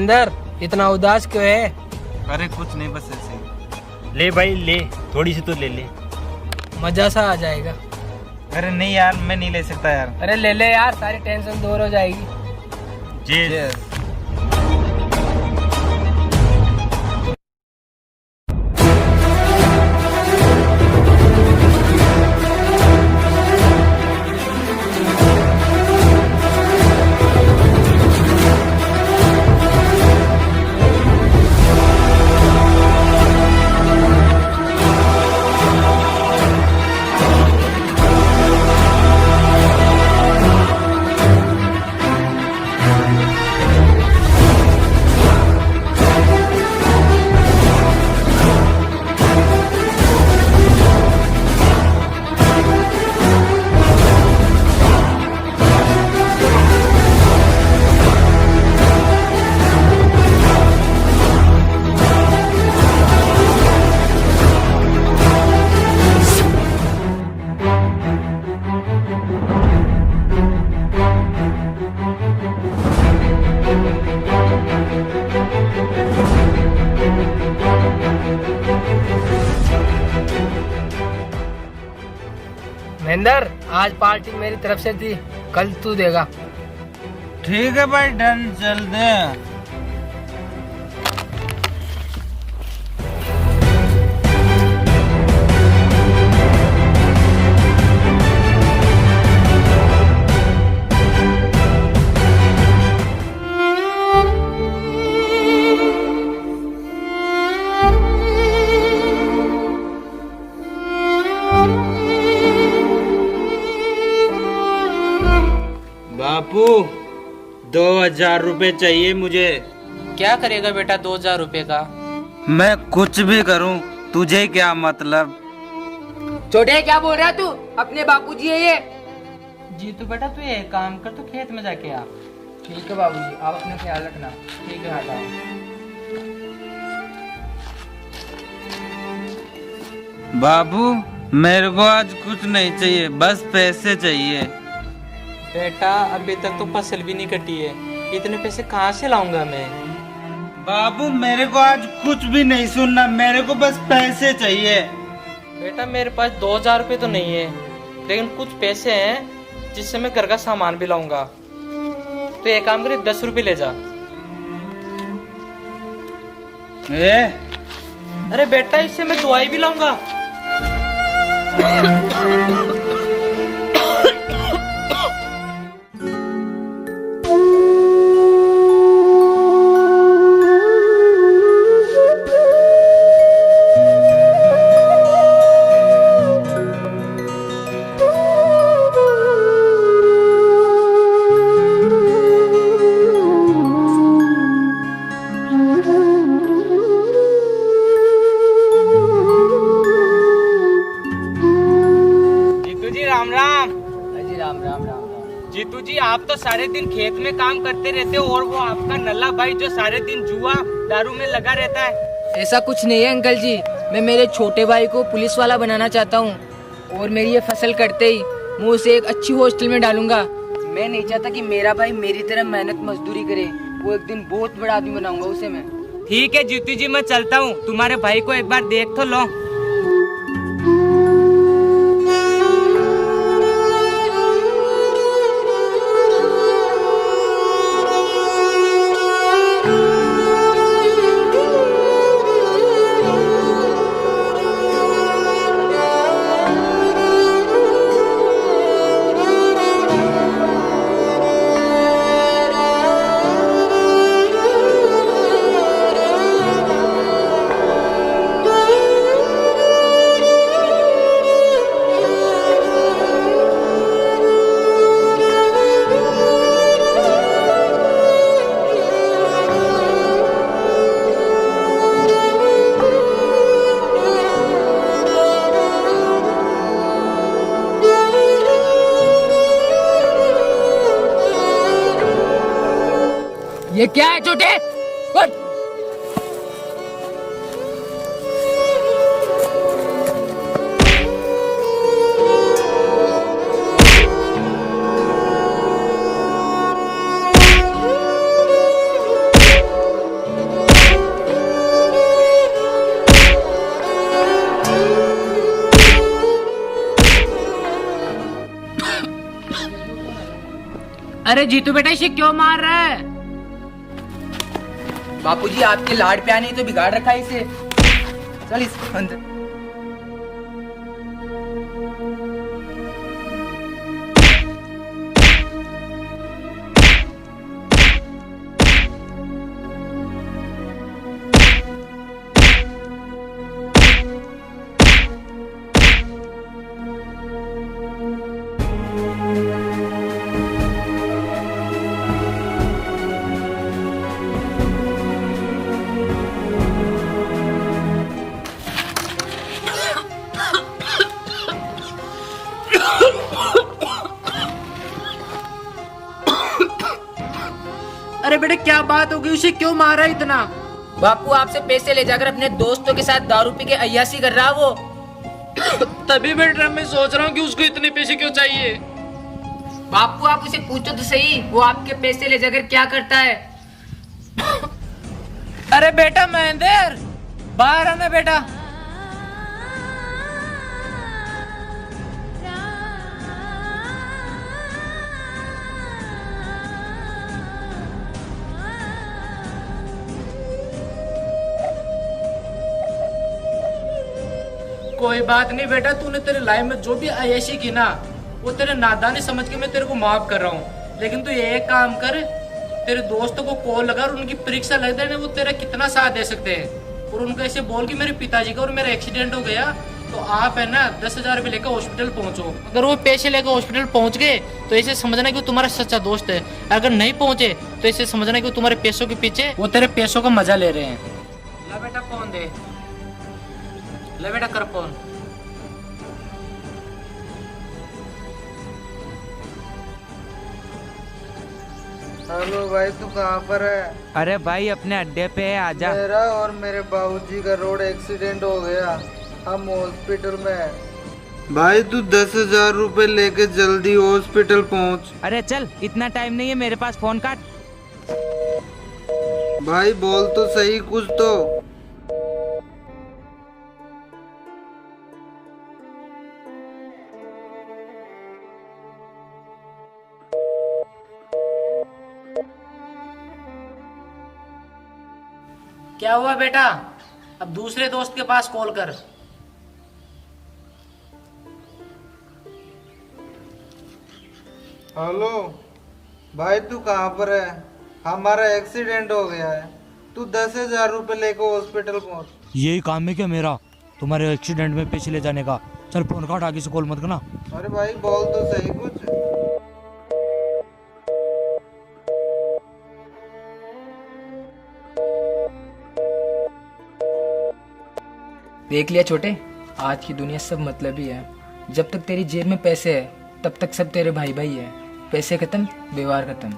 महेंद्र, इतना उदास क्यों है? अरे कुछ नहीं, बस ऐसे ही। ले भाई ले, थोड़ी सी तो ले ले। मजा सा आ जाएगा। अरे नहीं यार, मैं नहीं ले सकता यार। अरे ले ले यार, सारी टेंशन दूर हो जाएगी। जी महेंद्र, आज पार्टी मेरी तरफ से थी, कल तू देगा। ठीक है भाई, डन, चल दे। बापू, 2000 रुपए चाहिए मुझे। क्या करेगा बेटा 2000 रुपए का? मैं कुछ भी करूं, तुझे क्या मतलब? छोटे क्या बोल रहा है तू? अपने बापूजी है ये। जी तो बेटा तू ये काम कर, तो खेत में जाके आ। ठीक है बाबूजी, आप अपना ख्याल रखना। ठीक है हटाओ। बाबू, मेरे को आज कुछ नहीं चाहिए, बस पैसे चाहिए। बेटा अभी तक तो फसल भी नहीं कटी है, इतने पैसे कहाँ से लाऊंगा मैं? बाबू, मेरे को आज कुछ भी नहीं सुनना, मेरे को बस पैसे चाहिए। बेटा मेरे पास 2000 रुपए तो नहीं है, लेकिन कुछ पैसे हैं जिससे मैं घर का सामान भी लाऊंगा। तो एक काम करे, 10 रुपए ले जा। अरे बेटा, इससे मैं दवाई भी लाऊंगा। राम राम। जी राम राम राम राम। जीतू जी, आप तो सारे दिन खेत में काम करते रहते हो, और वो आपका नल्ला भाई जो सारे दिन जुआ दारू में लगा रहता है। ऐसा कुछ नहीं है अंकल जी, मैं मेरे छोटे भाई को पुलिस वाला बनाना चाहता हूँ, और मेरी ये फसल कटते ही मैं उसे एक अच्छी हॉस्टल में डालूंगा। मैं नहीं चाहता कि मेरा भाई मेरी तरह मेहनत मजदूरी करे, वो एक दिन बहुत बड़ा आदमी बनाऊंगा उसे मैं। ठीक है जीतू जी, मैं चलता हूँ, तुम्हारे भाई को एक बार देख तो लो। ये क्या है छोटे? उठ! अरे जीतू बेटा इसे क्यों मार रहा है? बापूजी आपके लाड प्यार नहीं तो बिगाड़ रखा है इसे। चल इस अंदर। अरे बेटे क्या बात होगी, उसे क्यों मारा इतना? बापू आपसे पैसे ले जाकर अपने दोस्तों के साथ दारू पी के अय्यासी कर रहा वो। तभी बेटा मैं सोच रहा हूँ कि उसको इतने पैसे क्यों चाहिए। बापू आप उसे पूछो तो सही, वो आपके पैसे ले जाकर क्या करता है? अरे बेटा महेंद्र, बाहर आना बेटा। कोई बात नहीं बेटा, तूने तेरे लाइफ में जो भी अय्याशी की ना, वो तेरे नादानी समझ के मैं तेरे को माफ कर रहा हूँ। लेकिन तू ये एक काम कर, तेरे दोस्तों को कॉल लगा और उनकी परीक्षा लग देने, वो तेरा कितना साथ दे सकते हैं। और उनको ऐसे बोल कि मेरे पिताजी का और मेरा एक्सीडेंट हो गया, तो आप है ना 10,000 रुपये लेकर हॉस्पिटल पहुंचो। अगर वो पैसे लेकर हॉस्पिटल पहुंच गए तो ऐसे समझना कि वो तुम्हारा सच्चा दोस्त है। अगर नहीं पहुंचे तो ऐसे समझना कि वो तुम्हारे पैसों के पीछे, वो तेरे पैसों का मजा ले रहे हैं। ला बेटा फोन दे, ले बेटा कर फोन। हेलो भाई, तू कहाँ पर है? अरे भाई अपने अड्डे पे है, आजा। मेरा और मेरे बाबूजी का रोड एक्सीडेंट हो गया, हम हॉस्पिटल में हैं। भाई तू 10,000 रुपए लेके जल्दी हॉस्पिटल पहुंच। अरे चल, इतना टाइम नहीं है मेरे पास, फोन काट। भाई बोल तो सही कुछ तो। क्या हुआ बेटा? अब दूसरे दोस्त के पास कॉल कर। हेलो भाई, तू कहाँ पर है? हमारा एक्सीडेंट हो गया है, तू 10,000 रुपए लेकर हॉस्पिटल पहुंच। यही काम है क्या मेरा, तुम्हारे एक्सीडेंट में पैसे ले जाने का? चल फोन काट, आगे से कॉल मत करना। अरे भाई बोल तो सही कुछ। देख लिया छोटे, आज की दुनिया सब मतलबी है। जब तक तेरी जेब में पैसे है तब तक सब तेरे भाई भाई है। पैसे खत्म, व्यवहार खत्म।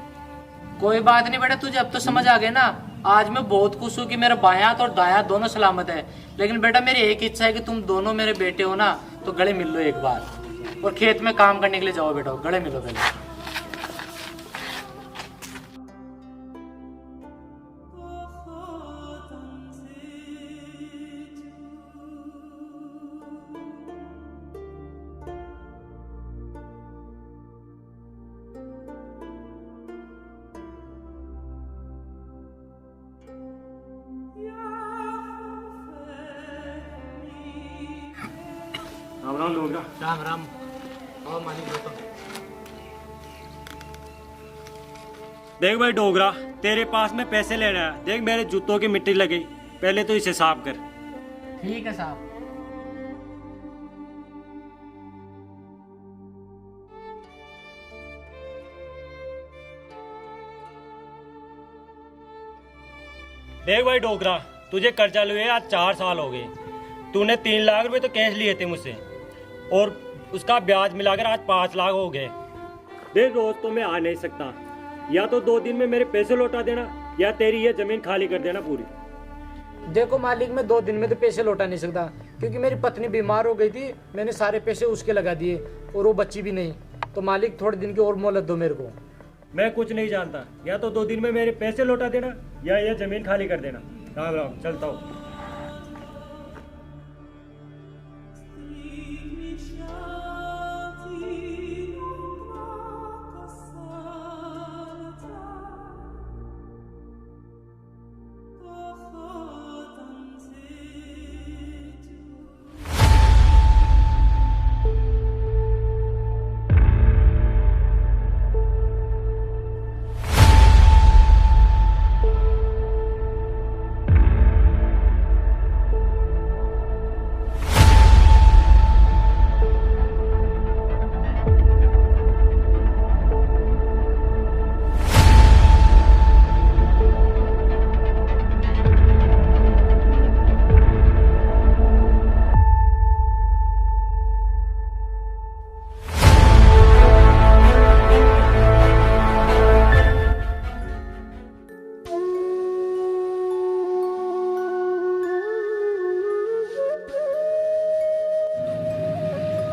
कोई बात नहीं बेटा, तुझे अब तो समझ आ गया ना। आज मैं बहुत खुश हूँ कि मेरा बाएं हाथ और दायां हाथ दोनों सलामत है। लेकिन बेटा मेरी एक इच्छा है कि तुम दोनों मेरे बेटे हो ना, तो गले मिल लो एक बार, और खेत में काम करने के लिए जाओ बेटा, गले मिलो पहले। राम राम लोग। राम राम। और मालिक देखो। देख भाई डोगरा, तेरे पास में पैसे लेना है। देख मेरे जूतों की मिट्टी लगी, पहले तो इसे साफ कर। ठीक है साहब। देख भाई डोगरा, तुझे कर्जा लिए आज 4 साल हो गए। तूने 3 लाख रुपए तो कैश लिए थे मुझसे, और उसका ब्याज मिलाकर आज 5 लाख हो गए। देख रोज तो मैं आ नहीं सकता, या तो 2 दिन में मेरे पैसे लौटा देना, या तेरी ये जमीन खाली कर देना पूरी। देखो मालिक, मैं 2 दिन में तो पैसे लौटा नहीं सकता, क्योंकि मेरी पत्नी बीमार हो गई थी। मैंने सारे पैसे उसके लगा दिए और वो बच्ची भी नहीं। तो मालिक थोड़े दिन की और मोहलत दो मेरे को। मैं कुछ नहीं जानता, या तो 2 दिन में मेरे पैसे लौटा देना, या ये जमीन खाली कर देना। राम राम, चलता हूँ।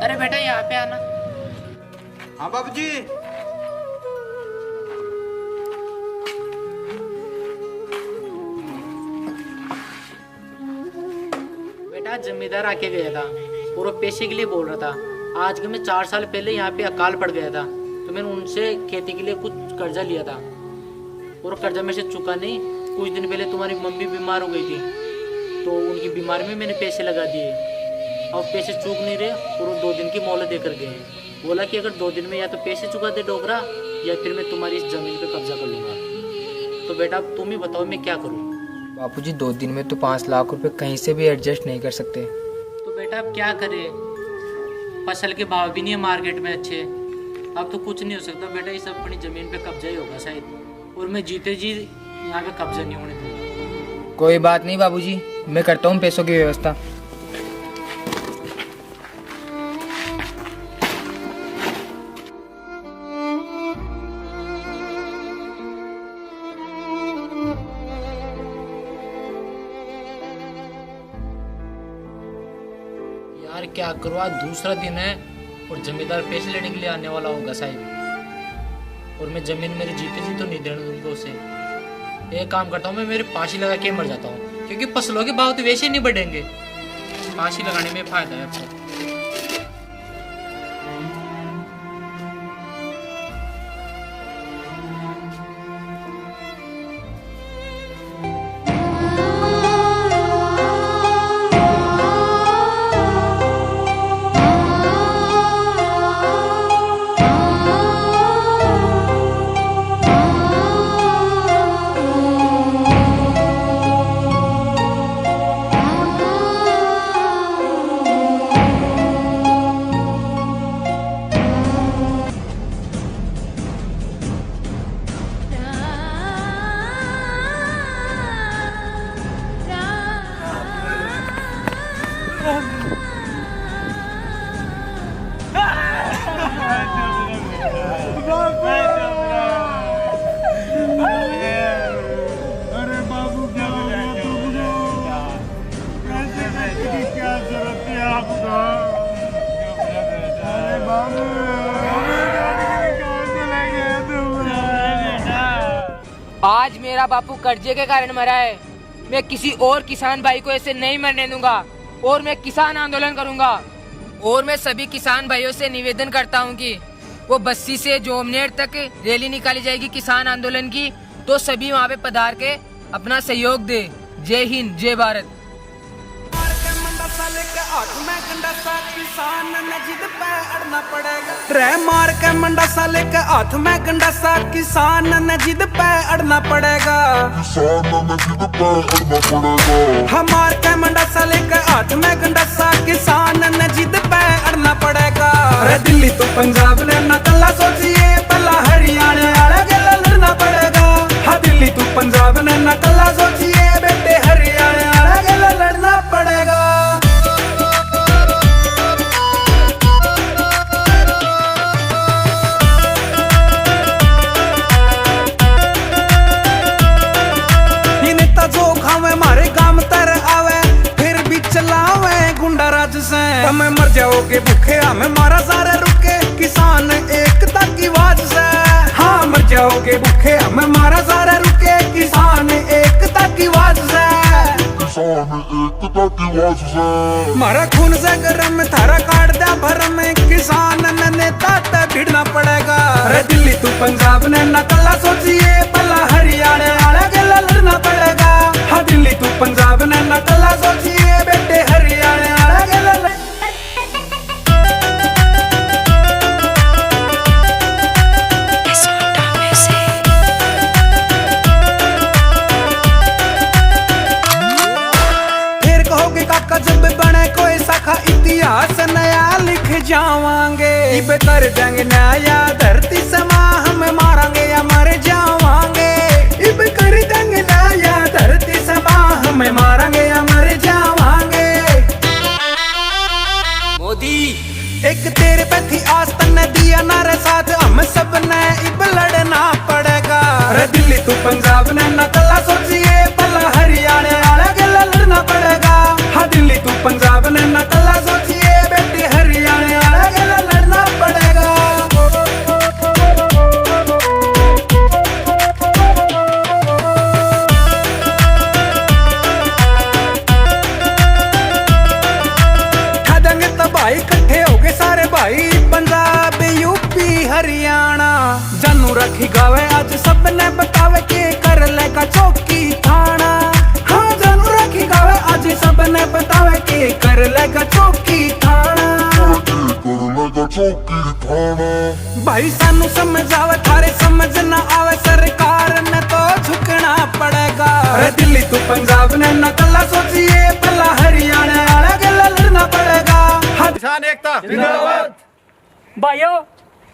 अरे बेटा यहाँ पे आना। हाँ बाबूजी। बेटा जमींदार आके गया था और वो पैसे के लिए बोल रहा था। आज के मैं 4 साल पहले यहाँ पे अकाल पड़ गया था, तो मैंने उनसे खेती के लिए कुछ कर्जा लिया था और कर्जा में से चुका नहीं। कुछ दिन पहले तुम्हारी मम्मी बीमार हो गई थी, तो उनकी बीमारी में मैंने पैसे लगा दिए। अब पैसे चूक नहीं रहे और वो 2 दिन की मोहलत देकर गए हैं। बोला कि अगर 2 दिन में या तो पैसे चुका दे डोगरा, या फिर मैं तुम्हारी इस जमीन पे कब्जा कर लूँगा। तो बेटा अब तुम ही बताओ मैं क्या करूँ। बापूजी 2 दिन में तो 5 लाख रुपए कहीं से भी एडजस्ट नहीं कर सकते। तो बेटा अब क्या करें, फसल के भाव भी नहीं है मार्केट में अच्छे। अब तो कुछ नहीं हो सकता बेटा, ये सब अपनी जमीन पे कब्जा ही होगा शायद, और मैं जीते जी यहाँ पे कब्जा नहीं होने दूंगा। कोई बात नहीं बाबूजी, मैं करता हूँ पैसों की व्यवस्था। यार क्या करूँ, आज दूसरा दिन है और जमींदार पैसे लेने के लिए आने वाला होगा शायद, और मैं जमीन मेरी जीते जी तो नहीं देने दूंगा उसे। एक काम करता हूँ, मैं मेरी फांसी लगा के मर जाता हूँ, क्योंकि फसलों के भाव तो वैसे ही नहीं बढ़ेंगे। फांसी लगाने में फायदा है आपको। आज मेरा बापू कर्जे के कारण मरा है, मैं किसी और किसान भाई को ऐसे नहीं मरने दूंगा और मैं किसान आंदोलन करूंगा। और मैं सभी किसान भाइयों से निवेदन करता हूं कि वो बस्सी से जोमनेर तक रैली निकाली जाएगी किसान आंदोलन की, तो सभी वहां पे पधार के अपना सहयोग दे। जय हिंद, जय भारत। मार के मंडा साले के हाथ में गंडासा, किसान ने जिद पे अड़ना पड़ेगा। हमार के मंडा साले के हाथ में गंडासा, किसान ने जिद पे अड़ना पड़ेगा। अरे दिल्ली तो पंजाब ने ना कल्ला सोचिए, पहला हरियाणा वाले के लड़ना पड़ेगा। हाँ दिल्ली तो पंजाब ने ना कल्ला सोचिए, बेटे हरियाणा वाले के लड़ना पड़ेगा। हमें मर जाओगे भूखे, हमें मारा सारे रुके, किसान एकता की आवाज से। हाँ मर जाओगे भूखे, हमें मारा सारे रुके, किसान एकता की आवाज से। मारा खून से गरम थारा काट दिया भरम, किसान ने नेता ते भिड़ना पड़ेगा। अरे दिल्ली तू पंजाब ने ना कल्ला सोचिए, पहला हरियाणा वाले के लड़ना पड़ेगा। हाँ दिल्ली तू पंजाब ने ना कल्ला सोचिए, बेटे हरियाणा वाले के लड़ना। जब बने कोई शाखा इतिहास नया लिख जावांगे, इब कर देंगे नया धरती समा, हम मारांगे या मर जावांगे। इब कर देंगे नया धरती समा, हम मारांगे या मर जावांगे। मोदी एक तेरे पे थी आस, तन्ने दिया नारे साथ, हम सब ने इब लड़ना पड़ेगा। अरे दिल्ली तू पंजाब ने ना कल्ला सोचिए, पहला हरियाणा वाले के लड़ना पड़ेगा। हाँ दिल्ली तू पंजाब ने ना कल्ला सोचिए, बेटे हरियाणा वाले भाई इकट्ठे हो गए सारे भाई पंजाब यूपी हरियाणा जानू रखी गावे आज सबने बतावे के कर लेगा चौकी थाना हाँ जानू रखी गावे आज सबने बतावे के कर लेगा चौकी थाना भाई सानू समझ आवे थारे समझ ना आवे सरकार ने तो झुकना पड़ेगा अरे दिल्ली तू पंजाब ने ना कल्ला सोचिए पहला हरियाणा वाला गला लड़ना पड़ेगा किसान एकता जिंदाबाद। भाइयों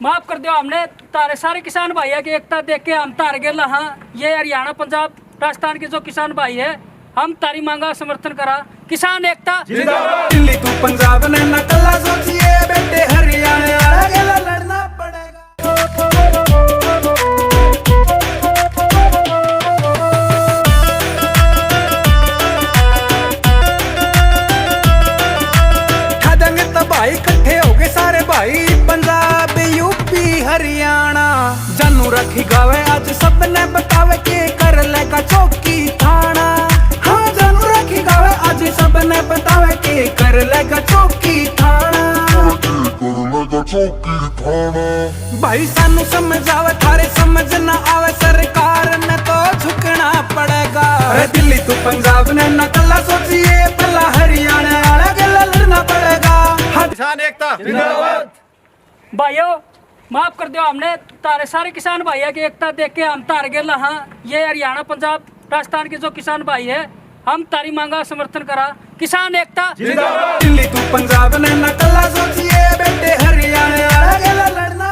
माफ कर दो हमने तारे सारे किसान भाइयों की एकता देख के हम तार गेला हाँ ये हरियाणा पंजाब राजस्थान के जो किसान भाई है हम तारी मांगा समर्थन करा किसान एकता जिंदाबाद। दिल्ली तू पंजाब ने ना कल्ला सोचिए बेटे हरियाणा वाला गला लड़ना पड़ेगा। खादेंगे तो भाई इकट्ठे हो गए सारे भाई पंजाब यूपी हरियाणा जानू रखी गावे आज सबने बतावे के कर लेगा चौकी थाना हाँ जानू रखी गावे आज सबने बतावे के कर लेगा चौकी थाना भाई सानू समझ आवे थारे समझ ना आवे सरकार ने तो झुकना पड़ेगा अरे दिल्ली तू पंजाब ने ना कल्ला सोचिए पहला हरियाणा वाला गला लड़ना पड़ेगा किसान एकता जिंदाबाद। भाइयों माफ कर दो हमने तारे सारे किसान भाइयों की एकता देख के हम तार गेला हाँ ये हरियाणा पंजाब राजस्थान के जो किसान भाई है हम तारी मांगा समर्थन करा किसान एकता जिंदाबाद। दिल्ली तू पंजाब ने ना कल्ला सोचिए बेटे हरियाणा वाला गला लड़ना